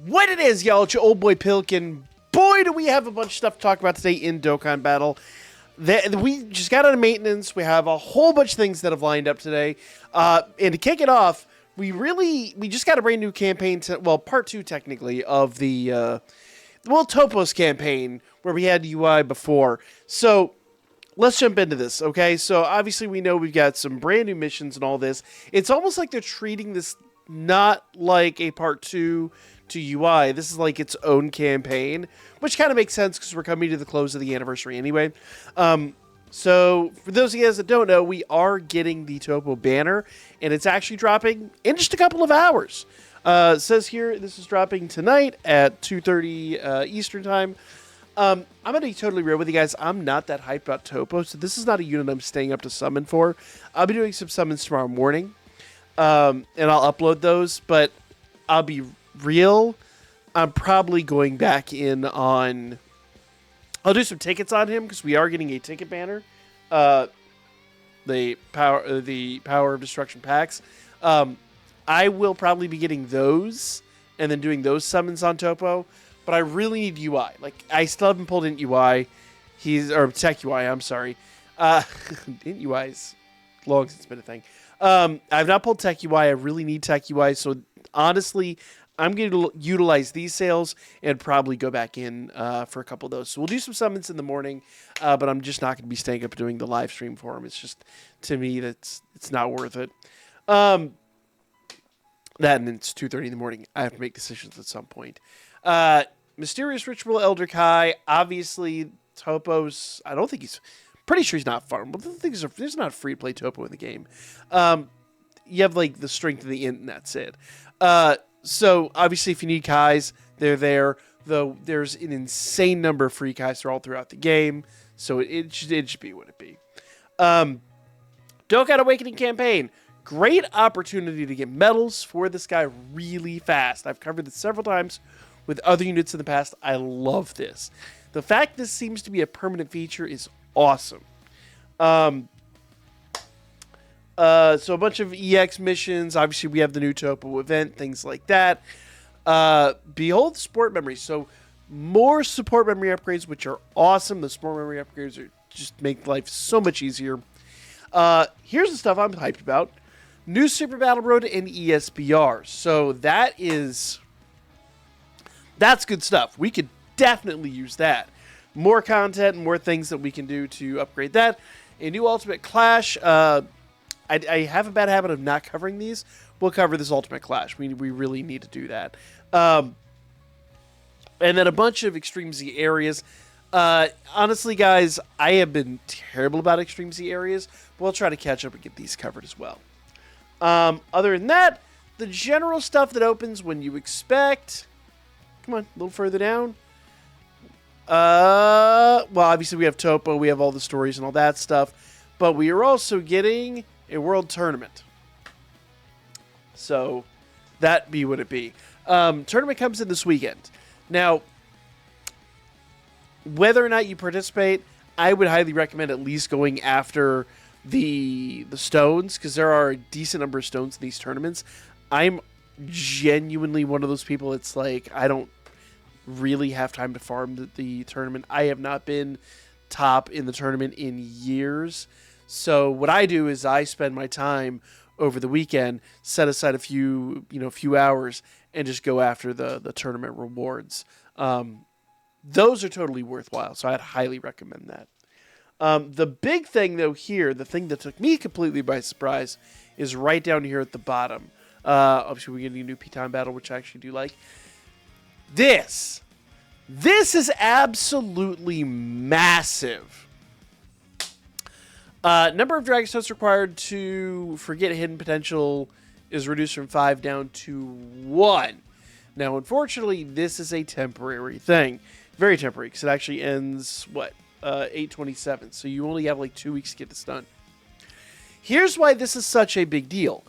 What it is, y'all, it's your old boy Pilkin. Boy, do we have a bunch of stuff to talk about today in Dokkan Battle. We just got out of maintenance. We have a whole bunch of things that have lined up today. And to kick it off, we just got a brand new campaign, part 2 technically, of the, Toppo's campaign, where we had UI before. So, let's jump into this, okay? So, obviously we know we've got some brand new missions and all this. It's almost like they're treating this not like a part 2 to UI. This is like its own campaign, which kind of makes sense because we're coming to the close of the anniversary anyway. So for those of you guys that don't know, we are getting the Toppo Banner, and it's actually dropping in just a couple of hours. It says here this is dropping tonight at 2:30 Eastern time. I'm going to be totally real with you guys. I'm not that hyped about Toppo, so this is not a unit I'm staying up to summon for. I'll be doing some summons tomorrow morning, and I'll upload those, but I'll be real. I'm probably going back in on... I'll do some tickets on him, because we are getting a ticket banner. The power of destruction packs. I will probably be getting those, and then doing those summons on Toppo. But I really need UI. Like, I still haven't pulled in UI. Or Tech UI, I'm sorry. In UI's long since it's been a thing. I've not pulled Tech UI. I really need Tech UI. So, honestly, I'm going to utilize these sales and probably go back in for a couple of those. So, we'll do some summons in the morning. But I'm just not going to be staying up doing the live stream for them. It's just, to me, it's not worth it. That, and it's 2:30 in the morning. I have to make decisions at some point. Mysterious Ritual Elder Kai, obviously Toppo's, I don't think he's, pretty sure he's not farmable. The thing is, there's not free to play Toppo in the game. You have like the strength of the int and that's it. So obviously if you need Kais, they're there, though there's an insane number of free Kais all throughout the game. So it should be what it be. Dokkan Awakening campaign. Great opportunity to get medals for this guy really fast. I've covered this several times with other units in the past. I love this. The fact this seems to be a permanent feature is awesome. So a bunch of EX missions. Obviously, we have the new Toppo event, things like that. Behold Support Memories. So more support memory upgrades, which are awesome. The support memory upgrades just make life so much easier. Here's the stuff I'm hyped about. New Super Battle Road and ESBR. So that's good stuff. We could definitely use that. More content and more things that we can do to upgrade that. A new Ultimate Clash. I have a bad habit of not covering these. We'll cover this Ultimate Clash. We really need to do that. And then a bunch of Extreme Z areas. Honestly, guys, I have been terrible about Extreme Z areas, but we'll try to catch up and get these covered as well. Other than that, the general stuff that opens when you expect. Come on, a little further down. Well, obviously we have Toppo, we have all the stories and all that stuff, but we are also getting a world tournament. So, that be what it be. Tournament comes in this weekend. Now, whether or not you participate, I would highly recommend at least going after the stones, because there are a decent number of stones in these tournaments. I'm genuinely one of those people. It's like I don't really have time to farm the tournament. I have not been top in the tournament in years. So what I do is I spend my time over the weekend, set aside a few hours, and just go after the tournament rewards. Those are totally worthwhile. So I'd highly recommend that. The big thing, though, here, the thing that took me completely by surprise, is right down here at the bottom. Obviously, we're getting a new P-Time battle, which I actually do like. This is absolutely massive. Number of Dragon Stones required to forget hidden potential is reduced from 5 down to 1. Now, unfortunately, this is a temporary thing. Very temporary, because it actually ends, 8/27. So you only have like 2 weeks to get this done. Here's why this is such a big deal.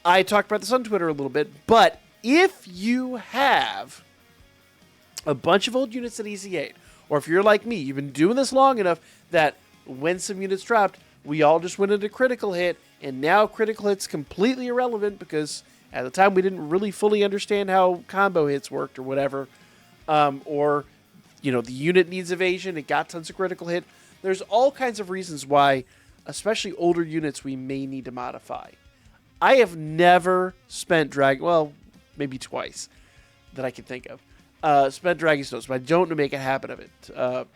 I talked about this on Twitter a little bit, but if you have a bunch of old units at EZ8, or if you're like me, you've been doing this long enough that when some units dropped, we all just went into critical hit, and now critical hit's completely irrelevant because At the time, we didn't really fully understand how combo hits worked or whatever. Or, the unit needs evasion. It got tons of critical hit. There's all kinds of reasons why, especially older units, we may need to modify. I have never spent maybe twice that I can think of. Spent Dragon Stones, but I don't make a habit of it.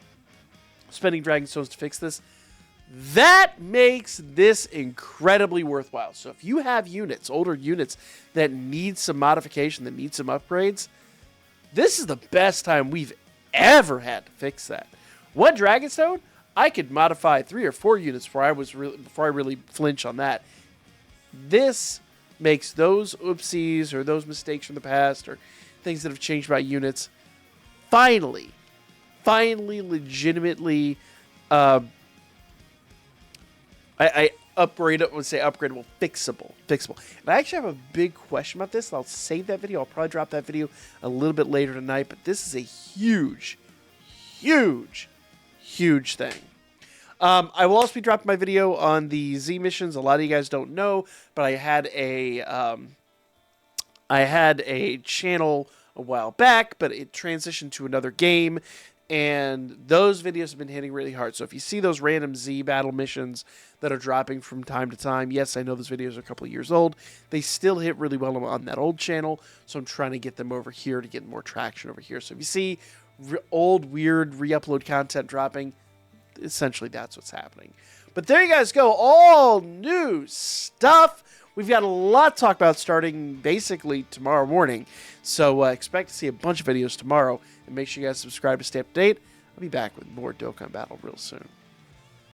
Spending Dragon Stones to fix this. That makes this incredibly worthwhile. So if you have units, older units, that need some modification, that need some upgrades, this is the best time we've ever had to fix that. One Dragonstone, I could modify 3 or 4 units before I really flinch on that. This makes those oopsies or those mistakes from the past or things that have changed about units finally, legitimately, I upgrade it. I would say upgradable, fixable. And I actually have a big question about this. I'll save that video. I'll probably drop that video a little bit later tonight. But this is a huge thing. I will also be dropping my video on the Z missions. A lot of you guys don't know, but I had a channel a while back, but it transitioned to another game. And those videos have been hitting really hard. So if you see those random Z battle missions that are dropping from time to time, yes, I know those videos are a couple of years old. They still hit really well on that old channel. So I'm trying to get them over here to get more traction over here. So if you see old, weird, re-upload content dropping, essentially that's what's happening. But there you guys go. All new stuff. We've got a lot to talk about starting basically tomorrow morning. So expect to see a bunch of videos tomorrow. And make sure you guys subscribe to stay up to date. I'll be back with more Dokkan Battle real soon.